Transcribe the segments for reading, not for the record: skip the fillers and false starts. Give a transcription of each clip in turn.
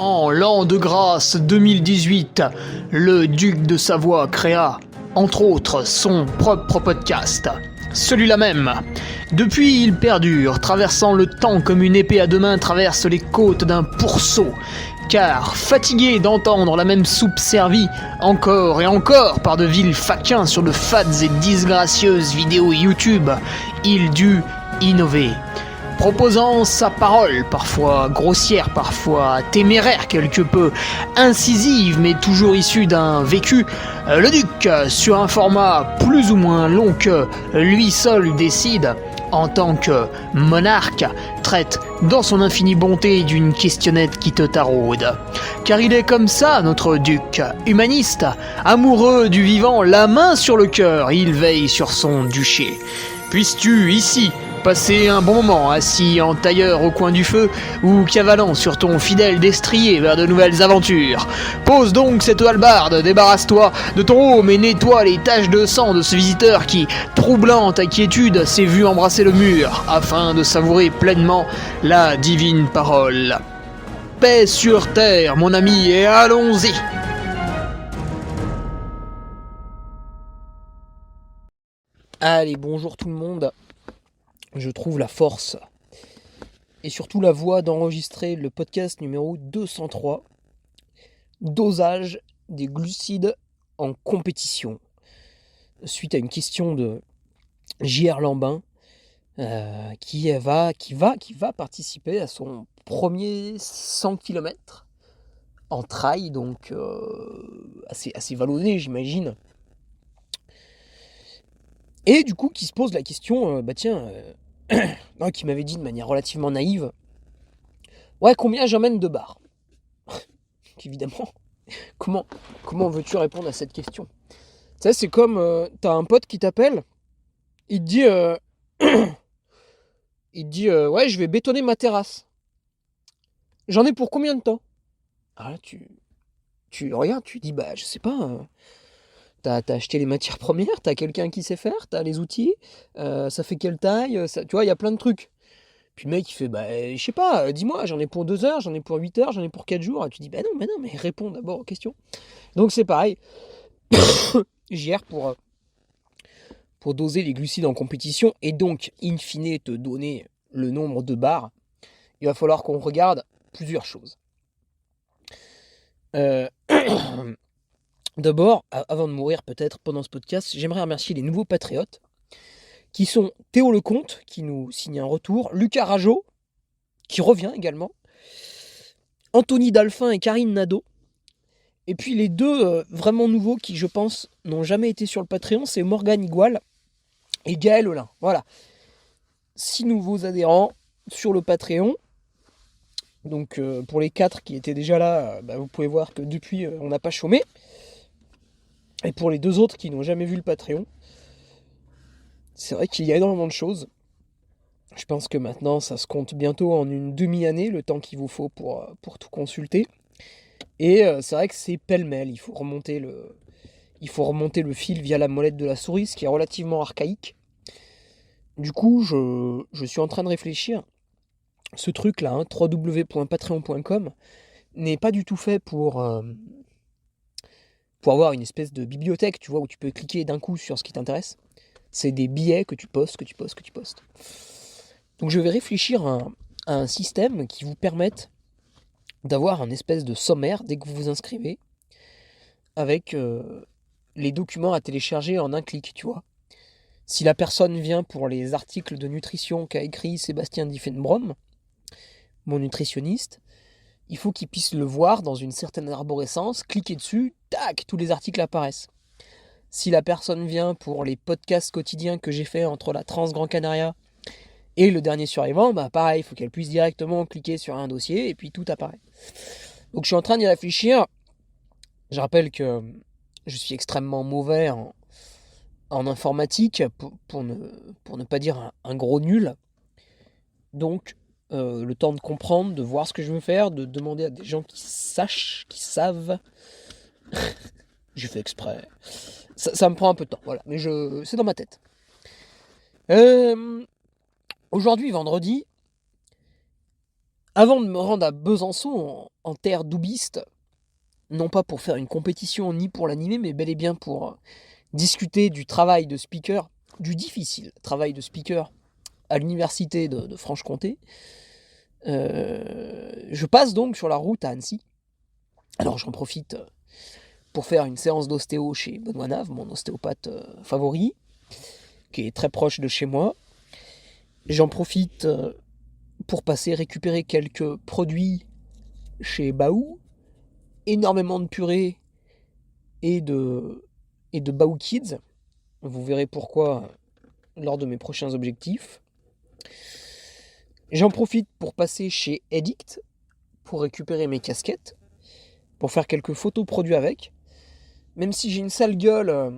En l'an de grâce 2018, le duc de Savoie créa, entre autres, son propre podcast. Celui-là même. Depuis, il perdure, traversant le temps comme une épée à deux mains traverse les côtes d'un pourceau. Car, fatigué d'entendre la même soupe servie, encore et encore par de vils faquins sur de fades et disgracieuses vidéos YouTube, il dut innover. Proposant sa parole, parfois grossière, parfois téméraire quelque peu, incisive mais toujours issue d'un vécu, le duc, sur un format plus ou moins long que lui seul décide, en tant que monarque, traite dans son infinie bonté d'une questionnette qui te taraude. Car il est comme ça, notre duc, humaniste, amoureux du vivant, la main sur le cœur, il veille sur son duché. Puisses-tu, ici, passer un bon moment assis en tailleur au coin du feu ou cavalant sur ton fidèle destrier vers de nouvelles aventures. Pose donc cette hallebarde, débarrasse-toi de ton home et nettoie les taches de sang de ce visiteur qui, troublant ta quiétude, s'est vu embrasser le mur afin de savourer pleinement la divine parole. Paix sur terre, mon ami, et allons-y! Allez, bonjour tout le monde. Je trouve la force et surtout la voie d'enregistrer le podcast numéro 203, dosage des glucides en compétition, suite à une question de J.R. Lambin qui va participer à son premier 100 km en trail, donc assez vallonné, j'imagine. Et du coup, qui se pose la question, qui m'avait dit de manière relativement naïve, ouais, combien j'emmène de barres? Évidemment, comment veux-tu répondre à cette question? Tu sais, c'est comme, t'as un pote qui t'appelle, il te dit, ouais, je vais bétonner ma terrasse. J'en ai pour combien de temps? Ah là, tu regardes, tu dis, bah, je sais pas... T'as acheté les matières premières, t'as quelqu'un qui sait faire, t'as les outils, ça fait quelle taille, ça, tu vois, il y a plein de trucs. Puis le mec il fait, bah je sais pas, dis-moi, j'en ai pour 2 heures, j'en ai pour 8 heures, j'en ai pour 4 jours. Et tu dis, bah non, mais réponds d'abord aux questions. Donc c'est pareil, JR pour doser les glucides en compétition et donc in fine te donner le nombre de barres, il va falloir qu'on regarde plusieurs choses. D'abord, avant de mourir peut-être pendant ce podcast, j'aimerais remercier les nouveaux patriotes, qui sont Théo Lecomte, qui nous signe un retour, Lucas Rajo, qui revient également, Anthony Dalphin et Karine Nadeau, et puis les deux vraiment nouveaux qui, je pense, n'ont jamais été sur le Patreon, c'est Morgane Igual et Gaël Olin. Voilà, 6 nouveaux adhérents sur le Patreon. Donc pour les 4 qui étaient déjà là, vous pouvez voir que depuis, on n'a pas chômé. Et pour les 2 autres qui n'ont jamais vu le Patreon, c'est vrai qu'il y a énormément de choses. Je pense que maintenant, ça se compte bientôt en une demi-année, le temps qu'il vous faut pour tout consulter. Et c'est vrai que c'est pêle-mêle. Il faut remonter le fil via la molette de la souris, ce qui est relativement archaïque. Du coup, je suis en train de réfléchir. Ce truc-là, www.patreon.com, n'est pas du tout fait pour avoir une espèce de bibliothèque, tu vois, où tu peux cliquer d'un coup sur ce qui t'intéresse. C'est des billets que tu postes. Donc je vais réfléchir à un système qui vous permette d'avoir un espèce de sommaire dès que vous vous inscrivez, avec les documents à télécharger en un clic, tu vois. Si la personne vient pour les articles de nutrition qu'a écrit Sébastien Diffenbrom, mon nutritionniste, il faut qu'il puisse le voir dans une certaine arborescence, cliquer dessus, tac, tous les articles apparaissent. Si la personne vient pour les podcasts quotidiens que j'ai fait entre la Trans-Grand Canaria et le dernier survivant, pareil, il faut qu'elle puisse directement cliquer sur un dossier et puis tout apparaît. Donc je suis en train d'y réfléchir. Je rappelle que je suis extrêmement mauvais en informatique, pour ne pas dire un gros nul. Donc le temps de comprendre, de voir ce que je veux faire, de demander à des gens qui savent. J'ai fait exprès. Ça me prend un peu de temps, voilà, mais c'est dans ma tête. Aujourd'hui, vendredi, Avant de me rendre à Besançon, en terre doubiste, non pas pour faire une compétition ni pour l'animer, mais bel et bien pour discuter du travail de speaker, du difficile travail de speaker à l'université de Franche-Comté, je passe donc sur la route à Annecy. Alors j'en profite pour faire une séance d'ostéo chez Benoît Nave, mon ostéopathe favori, qui est très proche de chez moi. J'en profite pour passer récupérer quelques produits chez Baou, énormément de purée et de Baou Kids. Vous verrez pourquoi lors de mes prochains objectifs. J'en profite pour passer chez Edict pour récupérer mes casquettes, pour faire quelques photos produits avec. Même si j'ai une sale gueule,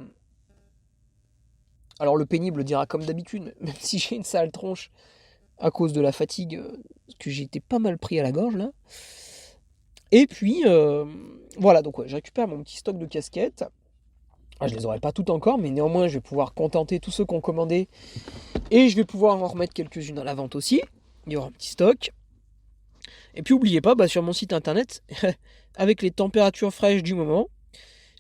alors le pénible dira comme d'habitude, même si j'ai une sale tronche à cause de la fatigue, que j'ai été pas mal pris à la gorge là. Et puis, voilà, donc ouais, je récupère mon petit stock de casquettes. Je les aurai pas toutes encore, mais néanmoins, je vais pouvoir contenter tous ceux qui ont commandé. Et je vais pouvoir en remettre quelques-unes à la vente aussi. Il y aura un petit stock. Et puis, n'oubliez pas, sur mon site internet, avec les températures fraîches du moment,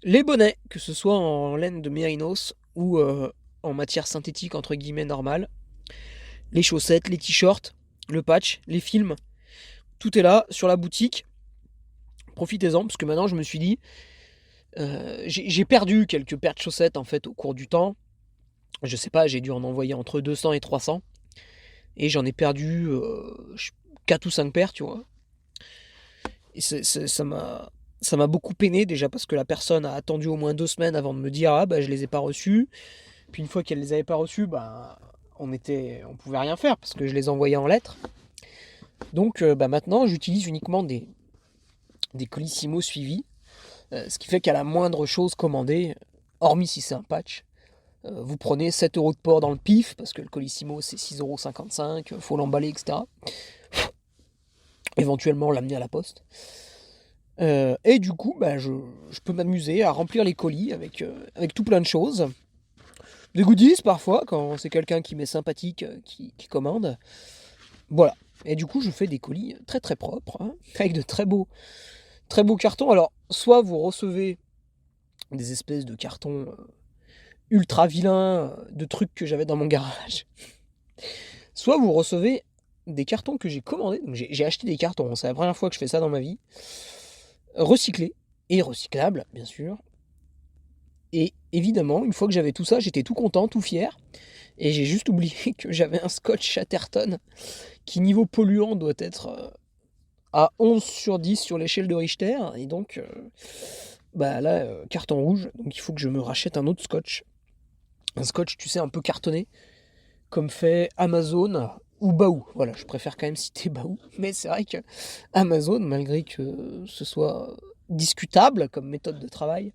les bonnets, que ce soit en laine de mérinos ou en matière synthétique, entre guillemets, normale, les chaussettes, les t-shirts, le patch, les films, tout est là sur la boutique. Profitez-en, parce que maintenant, je me suis dit, j'ai perdu quelques paires de chaussettes en fait au cours du temps. Je sais pas, j'ai dû en envoyer entre 200 et 300. Et j'en ai perdu 4 ou 5 paires, tu vois. Et ça m'a beaucoup peiné déjà parce que la personne a attendu au moins 2 semaines avant de me dire je les ai pas reçus. Puis une fois qu'elle les avait pas reçus, on pouvait rien faire parce que je les envoyais en lettres. Donc maintenant j'utilise uniquement des Colissimo suivis. Ce qui fait qu'à la moindre chose commandée, hormis si c'est un patch, vous prenez 7 € de port dans le pif, parce que le Colissimo c'est 6,55 €, faut l'emballer, etc. Éventuellement l'amener à la poste. Et du coup, je peux m'amuser à remplir les colis avec tout plein de choses. Des goodies parfois, quand c'est quelqu'un qui m'est sympathique, qui commande. Voilà. Et du coup, je fais des colis très très propres, avec de très beaux cartons. Alors, soit vous recevez des espèces de cartons ultra vilains, de trucs que j'avais dans mon garage. Soit vous recevez des cartons que j'ai commandés. Donc j'ai acheté des cartons, c'est la première fois que je fais ça dans ma vie. Recyclés et recyclables, bien sûr. Et évidemment, une fois que j'avais tout ça, j'étais tout content, tout fier. Et j'ai juste oublié que j'avais un scotch Chatterton qui, niveau polluant, doit être à 11 sur 10 sur l'échelle de Richter. Et donc, carton rouge. Donc il faut que je me rachète un autre scotch. Un scotch, tu sais, un peu cartonné, comme fait Amazon ou Baou. Voilà, je préfère quand même citer Baou. Mais c'est vrai que Amazon, malgré que ce soit discutable comme méthode de travail,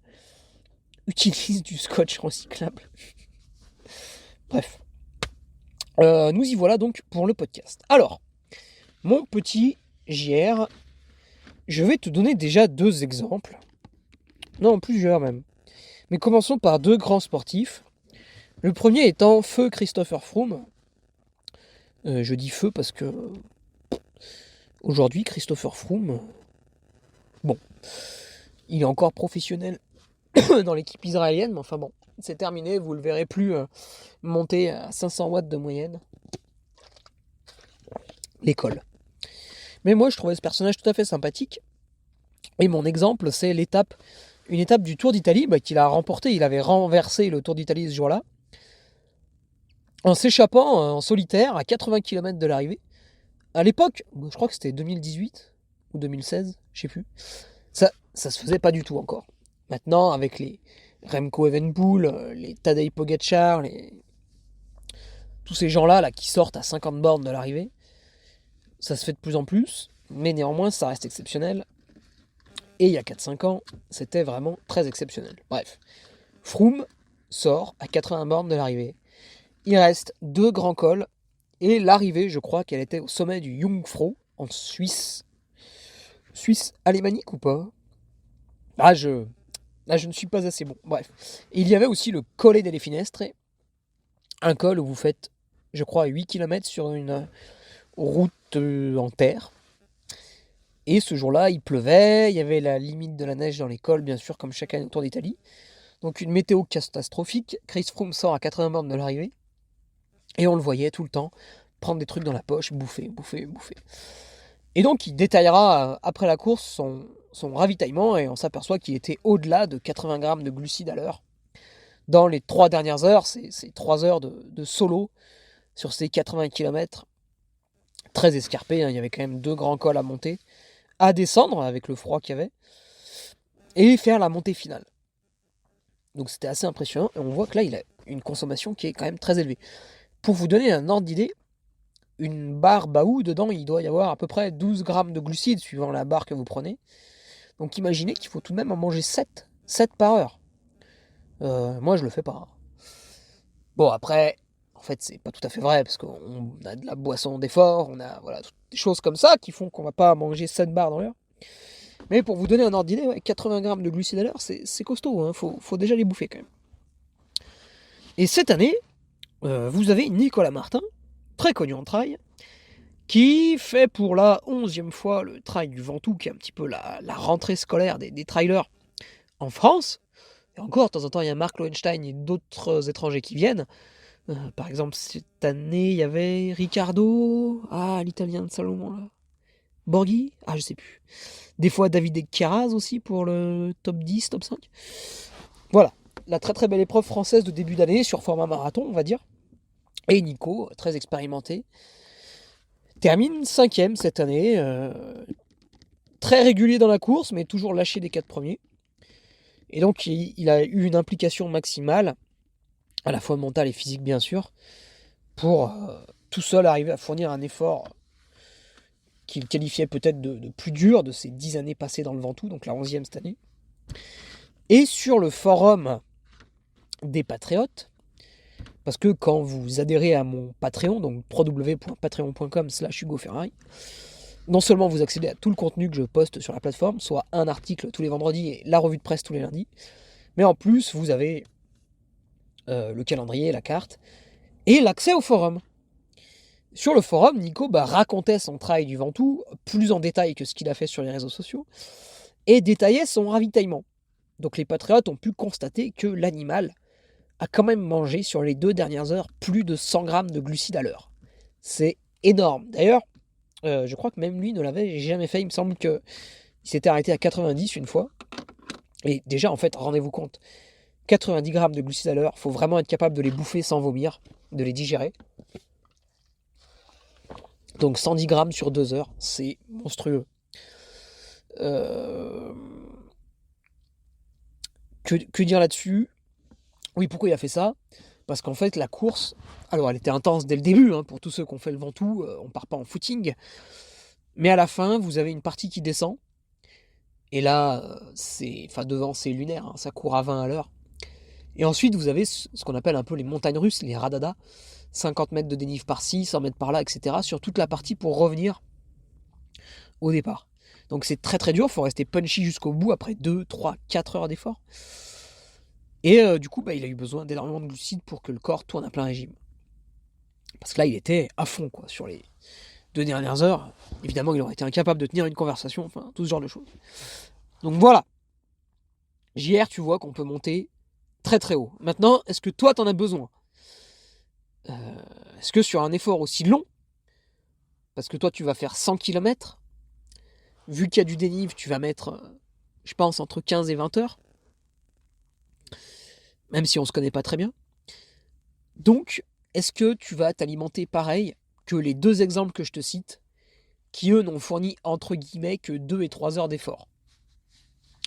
utilise du scotch recyclable. Bref. Nous y voilà donc pour le podcast. Alors, mon petit JR, je vais te donner déjà 2 exemples. Non, plusieurs même. Mais commençons par 2 grands sportifs. Le premier étant Feu Christopher Froome. Je dis feu parce que aujourd'hui, Christopher Froome, il est encore professionnel dans l'équipe israélienne, mais enfin bon, c'est terminé, vous le verrez plus monter à 500 watts de moyenne. L'école. Mais moi, je trouvais ce personnage tout à fait sympathique. Et mon exemple, c'est une étape du Tour d'Italie qu'il a remporté. Il avait renversé le Tour d'Italie ce jour-là, en s'échappant en solitaire à 80 km de l'arrivée. À l'époque, je crois que c'était 2018 ou 2016, je sais plus. Ça se faisait pas du tout encore. Maintenant, avec les Remco Evenepoel, les Tadej Pogacar, tous ces gens-là là, qui sortent à 50 bornes de l'arrivée, ça se fait de plus en plus, mais néanmoins, ça reste exceptionnel. Et il y a 4-5 ans, c'était vraiment très exceptionnel. Bref, Froome sort à 80 bornes de l'arrivée. Il reste 2 grands cols, et l'arrivée, je crois qu'elle était au sommet du Jungfrau, en Suisse. Suisse alémanique ou pas ? Je ne suis pas assez bon. Bref. Et il y avait aussi le Colle delle Finestre, un col où vous faites, je crois, 8 km sur une route en terre, Et ce jour-là, il pleuvait, il y avait la limite de la neige dans les cols, bien sûr, comme chaque année au Tour d'Italie. Donc une météo catastrophique. Chris Froome sort à 80 bornes de l'arrivée. Et on le voyait tout le temps prendre des trucs dans la poche, bouffer. Et donc il détaillera après la course son ravitaillement et on s'aperçoit qu'il était au-delà de 80 grammes de glucides à l'heure. Dans les 3 dernières heures, c'est 3 heures de solo sur ces 80 km. Très escarpé, hein. Il y avait quand même 2 grands cols à monter, à descendre avec le froid qu'il y avait, et faire la montée finale. Donc c'était assez impressionnant, et on voit que là il a une consommation qui est quand même très élevée. Pour vous donner un ordre d'idée, une barre Baou, dedans il doit y avoir à peu près 12 grammes de glucides suivant la barre que vous prenez. Donc imaginez qu'il faut tout de même en manger 7 par heure. Moi je le fais pas. Bon après, en fait c'est pas tout à fait vrai, parce qu'on a de la boisson d'effort, on a voilà, des choses comme ça qui font qu'on va pas manger 7 barres dans l'heure. Mais pour vous donner un ordre d'idée, ouais, 80 grammes de glucides à l'heure, c'est costaud, hein, faut déjà les bouffer quand même. Et cette année, vous avez Nicolas Martin, très connu en trail, qui fait pour la 11e fois le trail du Ventoux, qui est un petit peu la rentrée scolaire des trailers en France. Et encore, de temps en temps, il y a Marc Lohenstein et d'autres étrangers qui viennent. Par exemple, cette année, il y avait Riccardo, l'italien de Salomon, là. Borghi, je sais plus. Des fois, David Keras aussi pour le top 10, top 5. Voilà, la très très belle épreuve française de début d'année sur format marathon, on va dire. Et Nico, très expérimenté, termine 5e cette année. Très régulier dans la course, mais toujours lâché des 4 premiers. Et donc, il a eu une implication maximale, à la fois mentale et physique, bien sûr, pour tout seul arriver à fournir un effort qu'il qualifiait peut-être de plus dur de ses 10 années passées dans le Ventoux, donc la 11e cette année. Et sur le forum des Patriotes, parce que quand vous adhérez à mon Patreon, donc www.patreon.com/HugoFerrari, non seulement vous accédez à tout le contenu que je poste sur la plateforme, soit un article tous les vendredis et la revue de presse tous les lundis, mais en plus vous avez le calendrier, la carte, et l'accès au forum. Sur le forum, Nico racontait son travail du Ventoux plus en détail que ce qu'il a fait sur les réseaux sociaux, et détaillait son ravitaillement. Donc les patriotes ont pu constater que l'animal a quand même mangé sur les 2 dernières heures plus de 100 grammes de glucides à l'heure. C'est énorme. D'ailleurs, je crois que même lui ne l'avait jamais fait. Il me semble qu'il s'était arrêté à 90 une fois. Et déjà, en fait, rendez-vous compte, 90 grammes de glucides à l'heure, il faut vraiment être capable de les bouffer sans vomir, de les digérer. Donc 110 grammes sur 2 heures, c'est monstrueux. Que dire là-dessus ? Oui, pourquoi il a fait ça ? Parce qu'en fait, la course, alors elle était intense dès le début, hein, pour tous ceux qui ont fait le Ventoux, on part pas en footing. Mais à la fin, vous avez une partie qui descend. Et là, devant, c'est lunaire, hein, ça court à 20 à l'heure. Et ensuite, vous avez ce qu'on appelle un peu les montagnes russes, les radadas. 50 mètres de dénive par-ci, 100 mètres par-là, etc. sur toute la partie pour revenir au départ. Donc c'est très très dur, il faut rester punchy jusqu'au bout après 2, 3, 4 heures d'effort. Et du coup, il a eu besoin d'énormément de glucides pour que le corps tourne à plein régime. Parce que là, il était à fond, quoi, sur les 2 dernières heures. Évidemment, il aurait été incapable de tenir une conversation, enfin, tout ce genre de choses. Donc voilà. JR, tu vois qu'on peut monter très très haut. Maintenant, est-ce que toi, t'en as besoin ? Est-ce que sur un effort aussi long, parce que toi, tu vas faire 100 km, vu qu'il y a du dénive, tu vas mettre, je pense, entre 15 et 20 heures, même si on se connaît pas très bien. Donc, est-ce que tu vas t'alimenter pareil que les 2 exemples que je te cite, qui eux n'ont fourni entre guillemets que 2 et 3 heures d'effort.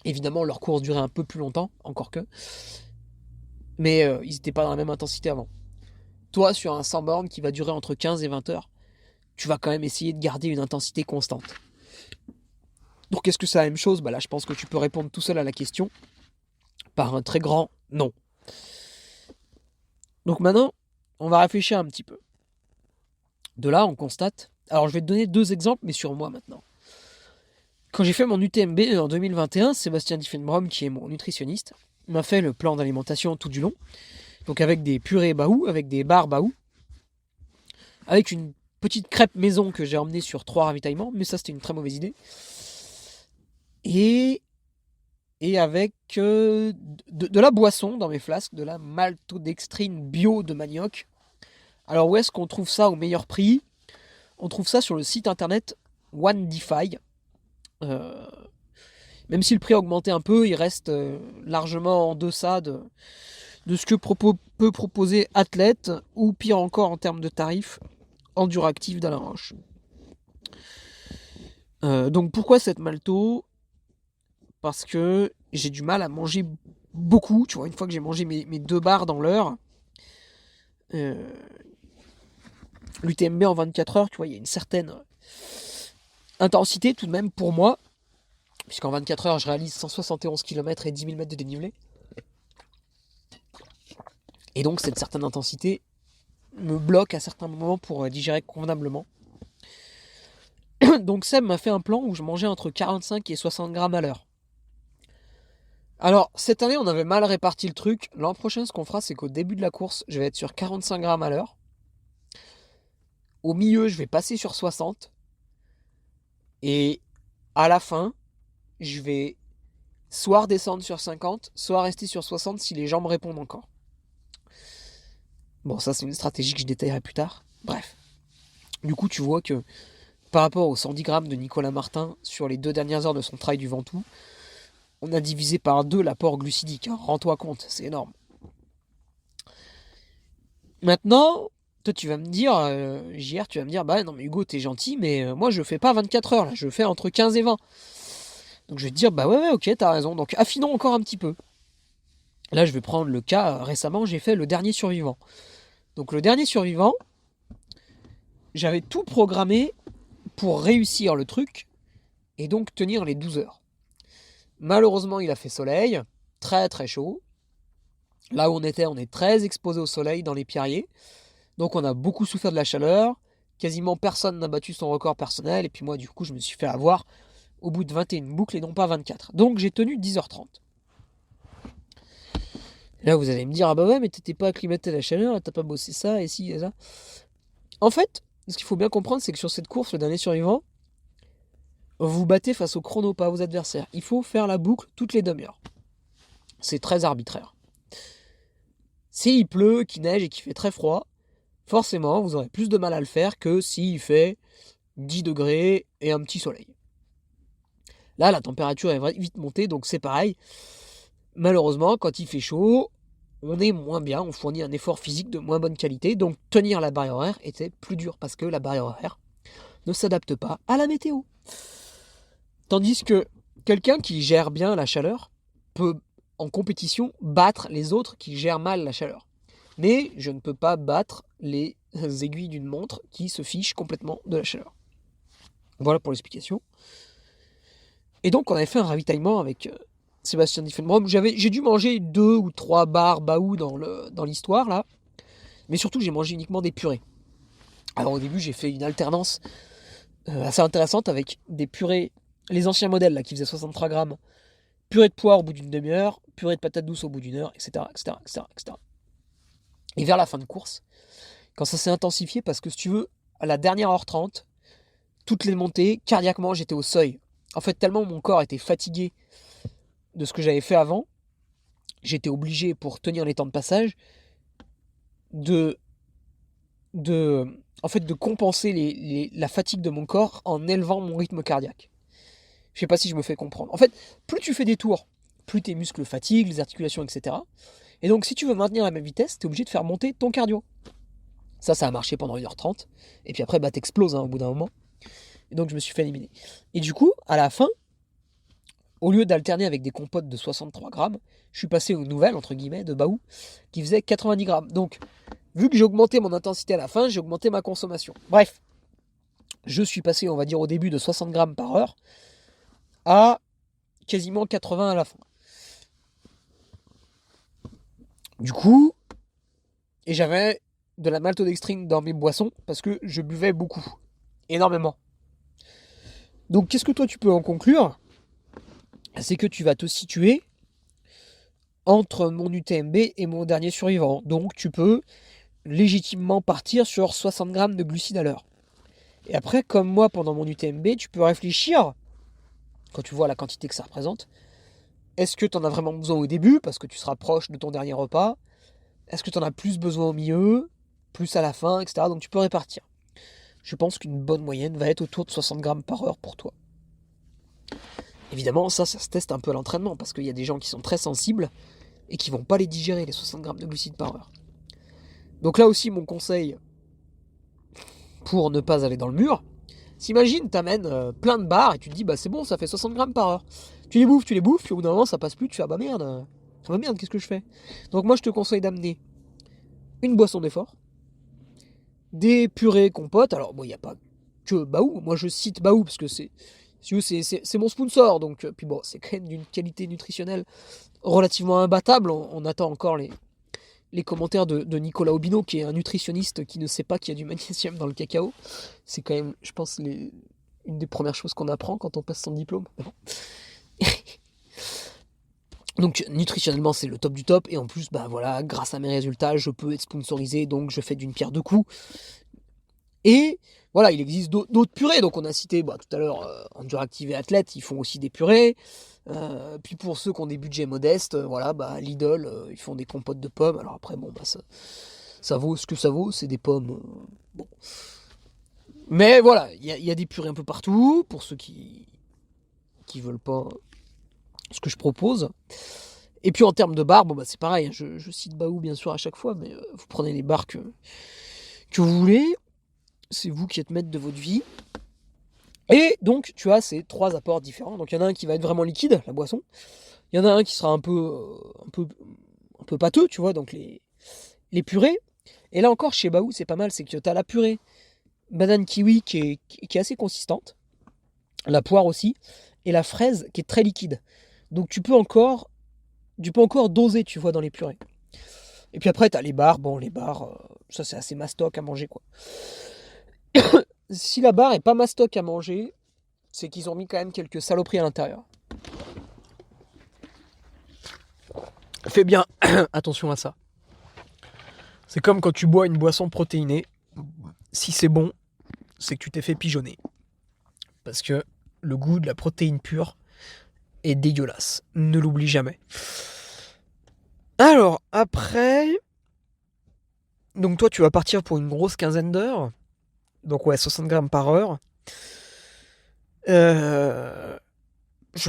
Évidemment, leur course durait un peu plus longtemps, encore que, mais ils n'étaient pas dans la même intensité avant. Toi, sur un 100 bornes qui va durer entre 15 et 20 heures, tu vas quand même essayer de garder une intensité constante. Donc, est-ce que c'est la même chose ? Là, je pense que tu peux répondre tout seul à la question par un très grand non. Donc maintenant, on va réfléchir un petit peu. De là, on constate... Alors, je vais te donner 2 exemples, mais sur moi maintenant. Quand j'ai fait mon UTMB en 2021, Sébastien Diffenbrom, qui est mon nutritionniste, m'a fait le plan d'alimentation tout du long. Donc avec des purées Baou, avec des barres Baou, avec une petite crêpe maison que j'ai emmenée sur 3 ravitaillements, mais ça c'était une très mauvaise idée. Et avec de la boisson dans mes flasques, de la maltodextrine bio de manioc. Alors où est-ce qu'on trouve ça au meilleur prix? On trouve ça sur le site internet OneDefi. Même si le prix a augmenté un peu, il reste largement en deçà de ce que peut proposer Athlète, ou pire encore en termes de tarifs, Enduractive d'Alain Roche. Donc pourquoi cette malto? Parce que j'ai du mal à manger beaucoup. Tu vois, une fois que j'ai mangé mes 2 barres dans l'heure, l'UTMB en 24 heures, tu vois, il y a une certaine intensité tout de même pour moi, puisqu'en 24 heures, je réalise 171 km et 10 000 mètres de dénivelé. Et donc, cette certaine intensité me bloque à certains moments pour digérer convenablement. Donc, Seb m'a fait un plan où je mangeais entre 45 et 60 grammes à l'heure. Alors, cette année, on avait mal réparti le truc. L'an prochain, ce qu'on fera, c'est qu'au début de la course, je vais être sur 45 grammes à l'heure. Au milieu, je vais passer sur 60. Et à la fin, je vais soit redescendre sur 50, soit rester sur 60 si les gens me répondent encore. Bon, ça, c'est une stratégie que je détaillerai plus tard. Bref. Du coup, tu vois que par rapport aux 110 grammes de Nicolas Martin sur les 2 dernières heures de son trail du Ventoux, on a divisé par 2 l'apport glucidique. Hein. Rends-toi compte, c'est énorme. Maintenant, toi tu vas me dire, JR, tu vas me dire, bah non mais Hugo, t'es gentil, mais moi je fais pas 24 heures, là, je fais entre 15 et 20. Donc je vais te dire, bah ouais, ok, t'as raison, donc affinons encore un petit peu. Là, je vais prendre le cas, récemment, j'ai fait le dernier survivant. Donc le dernier survivant, j'avais tout programmé pour réussir le truc, et donc tenir les 12 heures. Malheureusement, il a fait soleil, très très chaud. Là où on est très exposé au soleil dans les Pierriers. Donc on a beaucoup souffert de la chaleur. Quasiment personne n'a battu son record personnel. Et puis moi, du coup, je me suis fait avoir au bout de 21 boucles et non pas 24. Donc j'ai tenu 10h30. Là, vous allez me dire, ah bah ouais, mais t'étais pas acclimaté à la chaleur, t'as pas bossé ça, et ci, et ça. En fait, ce qu'il faut bien comprendre, c'est que sur cette course, le dernier survivant, vous battez face au chrono, pas aux adversaires. Il faut faire la boucle toutes les demi-heures. C'est très arbitraire. S'il pleut, qu'il neige et qu'il fait très froid, forcément, vous aurez plus de mal à le faire que s'il fait 10 degrés et un petit soleil. Là, la température est vite montée, donc c'est pareil. Malheureusement, quand il fait chaud, on est moins bien, on fournit un effort physique de moins bonne qualité, donc tenir la barrière horaire était plus dur, parce que la barrière horaire ne s'adapte pas à la météo. Tandis que quelqu'un qui gère bien la chaleur peut, en compétition, battre les autres qui gèrent mal la chaleur. Mais je ne peux pas battre les aiguilles d'une montre qui se fichent complètement de la chaleur. Voilà pour l'explication. Et donc on avait fait un ravitaillement avec Sébastien Diffenbrom. J'ai dû manger 2 ou 3 barres Baou dans l'histoire là. Mais surtout j'ai mangé uniquement des purées. Alors au début j'ai fait une alternance assez intéressante avec des purées, les anciens modèles là qui faisaient 63 grammes. Purée de poire au bout d'une demi-heure, purée de patates douces au bout d'une heure, etc., etc., etc., etc. Et vers la fin de course, quand ça s'est intensifié, parce que si tu veux, à la dernière heure 30, toutes les montées, cardiaquement, j'étais au seuil. En fait, tellement mon corps était fatigué de ce que j'avais fait avant, j'étais obligé, pour tenir les temps de passage, de compenser la fatigue de mon corps en élevant mon rythme cardiaque. Je sais pas si je me fais comprendre. En fait, plus tu fais des tours, plus tes muscles fatiguent, les articulations, etc. Et donc, si tu veux maintenir la même vitesse, tu es obligé de faire monter ton cardio. Ça a marché pendant 1h30. Et puis après, bah, t'exploses au bout d'un moment. Et donc, je me suis fait éliminer. Et du coup, à la fin, au lieu d'alterner avec des compotes de 63 grammes, je suis passé aux nouvelles, entre guillemets, de Baou, qui faisaient 90 grammes. Donc, vu que j'ai augmenté mon intensité à la fin, j'ai augmenté ma consommation. Bref, je suis passé, on va dire, au début de 60 grammes par heure à quasiment 80 à la fin. Du coup, et j'avais de la maltodextrine dans mes boissons parce que je buvais beaucoup, énormément. Donc qu'est-ce que toi tu peux en conclure? C'est que tu vas te situer entre mon UTMB et mon dernier survivant. Donc tu peux légitimement partir sur 60 grammes de glucides à l'heure. Et après, comme moi, pendant mon UTMB, tu peux réfléchir, quand tu vois la quantité que ça représente, est-ce que tu en as vraiment besoin au début, parce que tu seras proche de ton dernier repas? Est-ce que tu en as plus besoin au milieu, plus à la fin, etc. Donc tu peux répartir. Je pense qu'une bonne moyenne va être autour de 60 grammes par heure pour toi. Évidemment, ça se teste un peu à l'entraînement, parce qu'il y a des gens qui sont très sensibles et qui vont pas les digérer, les 60 grammes de glucides par heure. Donc là aussi, mon conseil, pour ne pas aller dans le mur, s'imagine, t'amènes plein de barres et tu te dis, bah c'est bon, ça fait 60 grammes par heure. Tu les bouffes, puis au bout d'un moment, ça passe plus, tu fais, ah bah merde, qu'est-ce que je fais? Donc moi, je te conseille d'amener une boisson d'effort, des purées compotes. Alors, bon, il n'y a pas que Baou. Moi, je cite Baou parce que c'est mon sponsor. Donc, puis bon, c'est quand même d'une qualité nutritionnelle relativement imbattable. On attend encore les commentaires de Nicolas Aubino, qui est un nutritionniste qui ne sait pas qu'il y a du magnésium dans le cacao. C'est quand même, je pense, une des premières choses qu'on apprend quand on passe son diplôme. Bon. Donc nutritionnellement c'est le top du top, et en plus bah voilà, grâce à mes résultats je peux être sponsorisé, donc je fais d'une pierre deux coups. Et voilà, il existe d'autres purées, donc on a cité tout à l'heure Enduractive et Athlète, ils font aussi des purées. Puis pour ceux qui ont des budgets modestes, voilà, Lidl, ils font des compotes de pommes. Alors après bon ça vaut ce que ça vaut, c'est des pommes. Bon. Mais voilà, il y a des purées un peu partout, pour ceux qui veulent pas ce que je propose. Et puis en termes de barres, c'est pareil, je cite Baou bien sûr à chaque fois, mais vous prenez les barres que vous voulez, c'est vous qui êtes maître de votre vie. Et donc tu as ces trois apports différents. Donc il y en a un qui va être vraiment liquide, la boisson. Il y en a un qui sera un peu pâteux, tu vois, donc les purées. Et là encore chez Baou c'est pas mal, c'est que tu as la purée banane kiwi qui est assez consistante, la poire aussi, et la fraise qui est très liquide. Donc tu peux encore doser, tu vois, dans les purées. Et puis après, t'as les barres. Bon, les barres, ça c'est assez mastoc à manger, quoi. Si la barre est pas mastoc à manger, c'est qu'ils ont mis quand même quelques saloperies à l'intérieur. Fais bien attention à ça. C'est comme quand tu bois une boisson protéinée. Si c'est bon, c'est que tu t'es fait pigeonner. Parce que le goût de la protéine pure est dégueulasse. Ne l'oublie jamais. Alors, après... Donc toi, tu vas partir pour une grosse quinzaine d'heures. Donc ouais, 60 grammes par heure. Je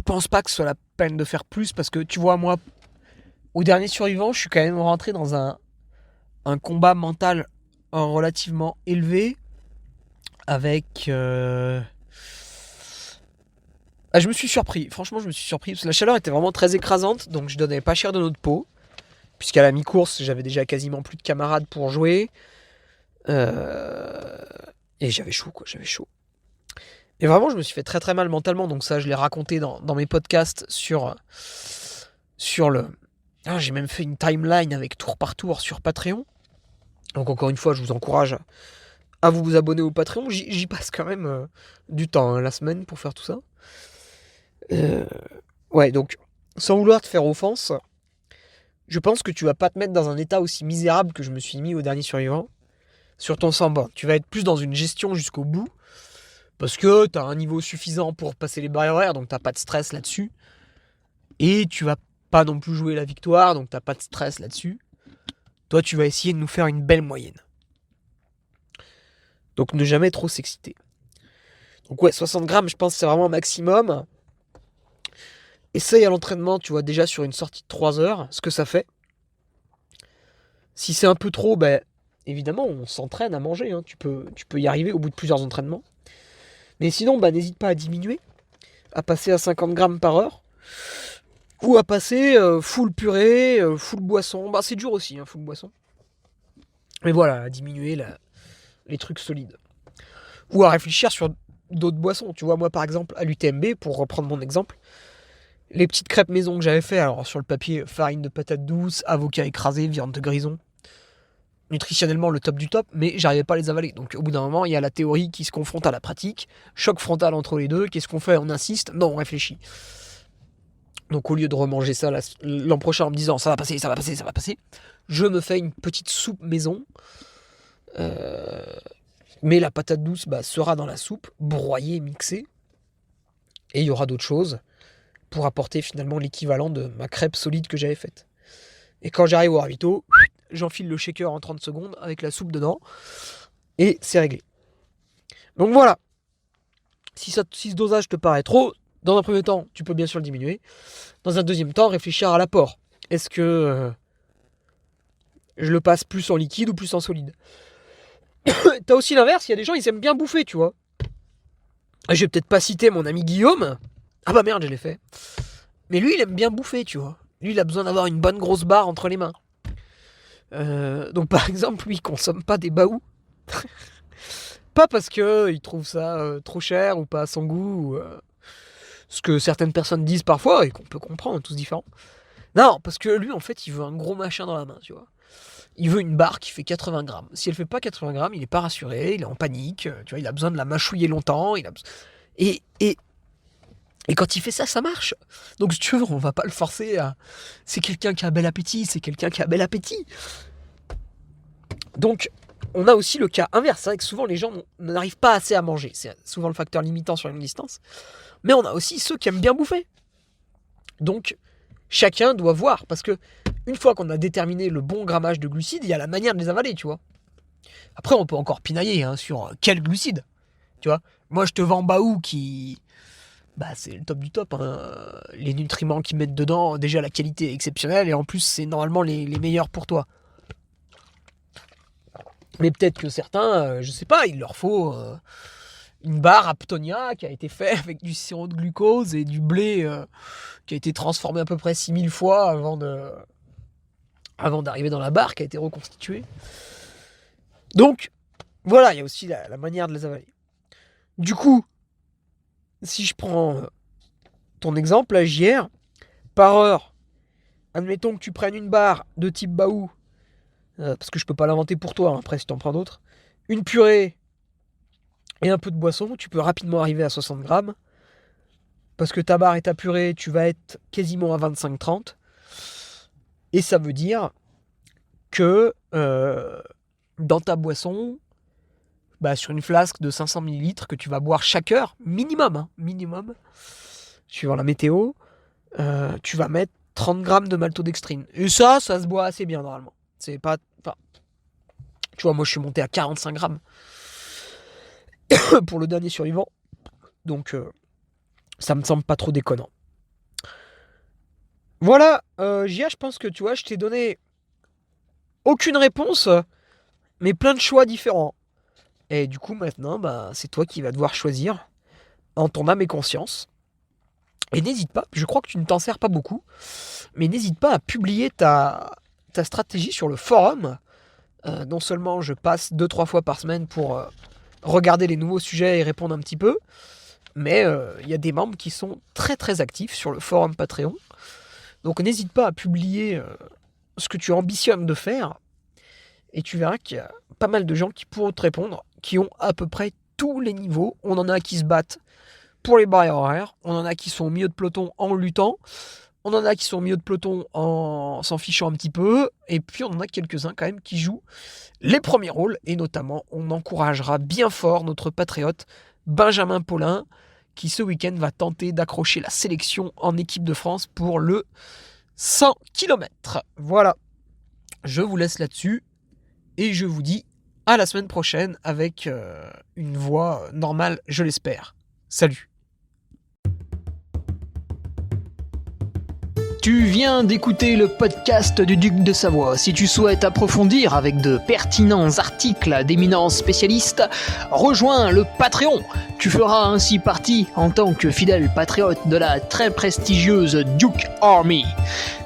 pense pas que ce soit la peine de faire plus, parce que tu vois, moi, au dernier survivant, je suis quand même rentré dans un combat mental relativement élevé, avec... je me suis surpris, franchement je me suis surpris, parce que la chaleur était vraiment très écrasante, donc je donnais pas cher de notre peau, puisqu'à la mi-course j'avais déjà quasiment plus de camarades pour jouer, et j'avais chaud, j'avais chaud. Et vraiment je me suis fait très très mal mentalement, donc ça je l'ai raconté dans mes podcasts sur le... j'ai même fait une timeline avec tour par tour sur Patreon, donc encore une fois je vous encourage à vous abonner au Patreon, j'y passe quand même du temps, la semaine pour faire tout ça. Ouais, donc, sans vouloir te faire offense, je pense que tu vas pas te mettre dans un état aussi misérable que je me suis mis au dernier survivant sur ton samba. Tu vas être plus dans une gestion jusqu'au bout, parce que t'as un niveau suffisant pour passer les barrières horaires, donc t'as pas de stress là-dessus. Et tu vas pas non plus jouer la victoire, donc t'as pas de stress là-dessus. Toi, tu vas essayer de nous faire une belle moyenne. Donc ne jamais trop s'exciter. Donc ouais, 60 grammes, je pense que c'est vraiment un maximum. Essaye à l'entraînement, tu vois, déjà sur une sortie de 3 heures, ce que ça fait. Si c'est un peu trop, évidemment, on s'entraîne à manger. Tu peux y arriver au bout de plusieurs entraînements. Mais sinon, n'hésite pas à diminuer, à passer à 50 grammes par heure. Ou à passer full purée, full boisson. C'est dur aussi, full boisson. Mais voilà, à diminuer les trucs solides. Ou à réfléchir sur d'autres boissons. Tu vois, moi par exemple, à l'UTMB, pour reprendre mon exemple, les petites crêpes maison que j'avais fait, alors sur le papier, farine de patate douce, avocat écrasé, viande de grison. Nutritionnellement, le top du top, mais j'arrivais pas à les avaler. Donc au bout d'un moment, il y a la théorie qui se confronte à la pratique. Choc frontal entre les deux. Qu'est-ce qu'on fait? On insiste? Non, on réfléchit. Donc au lieu de remanger ça l'an prochain en me disant ça va passer, je me fais une petite soupe maison Mais la patate douce sera dans la soupe, broyée, mixée. Et il y aura d'autres choses pour apporter finalement l'équivalent de ma crêpe solide que j'avais faite. Et quand j'arrive au ravito, j'enfile le shaker en 30 secondes avec la soupe dedans. Et c'est réglé. Donc voilà. Si ce dosage te paraît trop, dans un premier temps, tu peux bien sûr le diminuer. Dans un deuxième temps, réfléchir à l'apport. Est-ce que je le passe plus en liquide ou plus en solide? T'as aussi l'inverse, il y a des gens, ils aiment bien bouffer, tu vois. Je vais peut-être pas citer mon ami Guillaume. Ah bah merde, je l'ai fait. Mais lui, il aime bien bouffer, tu vois. Lui, il a besoin d'avoir une bonne grosse barre entre les mains. Donc par exemple, lui, il consomme pas des baous. Pas parce que il trouve ça trop cher ou pas à son goût, ou ce que certaines personnes disent parfois et qu'on peut comprendre, tous différents. Non, parce que lui, en fait, il veut un gros machin dans la main, tu vois. Il veut une barre qui fait 80 grammes. Si elle fait pas 80 grammes, il est pas rassuré, il est en panique, tu vois, il a besoin de la mâchouiller longtemps, et quand il fait ça, ça marche. Donc si tu veux, on va pas le forcer à... C'est quelqu'un qui a bel appétit, Donc, on a aussi le cas inverse. C'est vrai que souvent, les gens n'arrivent pas assez à manger. C'est souvent le facteur limitant sur une distance. Mais on a aussi ceux qui aiment bien bouffer. Donc, chacun doit voir. Parce que une fois qu'on a déterminé le bon grammage de glucides, il y a la manière de les avaler, tu vois. Après, on peut encore pinailler sur quels glucides. Tu vois. Moi, je te vends Baou qui... c'est le top du top. Les nutriments qu'ils mettent dedans, déjà la qualité est exceptionnelle. Et en plus, c'est normalement les meilleurs pour toi. Mais peut-être que certains, je sais pas, il leur faut une barre Aptonia qui a été faite avec du sirop de glucose et du blé qui a été transformé à peu près 6000 fois avant d'arriver dans la barre, qui a été reconstituée. Donc, voilà, il y a aussi la manière de les avaler. Du coup, si je prends ton exemple, la JR, par heure, admettons que tu prennes une barre de type Baou, parce que je peux pas l'inventer pour toi, après si t'en prends d'autres, une purée et un peu de boisson, tu peux rapidement arriver à 60 grammes. Parce que ta barre et ta purée, tu vas être quasiment à 25-30. Et ça veut dire que dans ta boisson, sur une flasque de 500 ml que tu vas boire chaque heure, minimum, suivant la météo, tu vas mettre 30 grammes de maltodextrine. Et ça se boit assez bien normalement. C'est pas... tu vois, moi je suis monté à 45 grammes pour le dernier survivant. Donc ça me semble pas trop déconnant. Voilà, Gia, je pense que tu vois, je t'ai donné aucune réponse, mais plein de choix différents. Et du coup maintenant, c'est toi qui vas devoir choisir en ton âme et conscience. Et n'hésite pas, je crois que tu ne t'en sers pas beaucoup, mais n'hésite pas à publier ta stratégie sur le forum. Non seulement je passe 2-3 fois par semaine pour regarder les nouveaux sujets et répondre un petit peu, mais il y a des membres qui sont très très actifs sur le forum Patreon. Donc n'hésite pas à publier ce que tu ambitionnes de faire, et tu verras qu'il y a pas mal de gens qui pourront te répondre, qui ont à peu près tous les niveaux. On en a qui se battent pour les barrières horaires, on en a qui sont au milieu de peloton en luttant, on en a qui sont au milieu de peloton en s'en fichant un petit peu, et puis on en a quelques-uns quand même qui jouent les premiers rôles, et notamment on encouragera bien fort notre patriote Benjamin Paulin, qui ce week-end va tenter d'accrocher la sélection en équipe de France pour le 100 km. Voilà, je vous laisse là-dessus, et je vous dis à la semaine prochaine avec une voix normale, je l'espère. Salut. Tu viens d'écouter le podcast du Duc de Savoie. Si tu souhaites approfondir avec de pertinents articles d'éminents spécialistes, rejoins le Patreon. Tu feras ainsi partie, en tant que fidèle patriote, de la très prestigieuse Duke Army.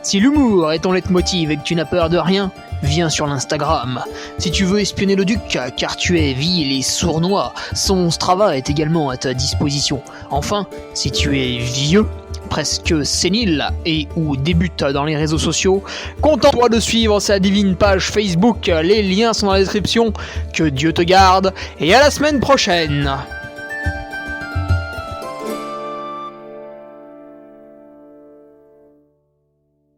Si l'humour est ton leitmotiv et que tu n'as peur de rien, viens sur l'Instagram. Si tu veux espionner le Duc, car tu es vil et sournois, son Strava est également à ta disposition. Enfin, si tu es vieux, presque sénile et ou débute dans les réseaux sociaux, contente-toi de suivre sa divine page Facebook, les liens sont dans la description. Que Dieu te garde et à la semaine prochaine.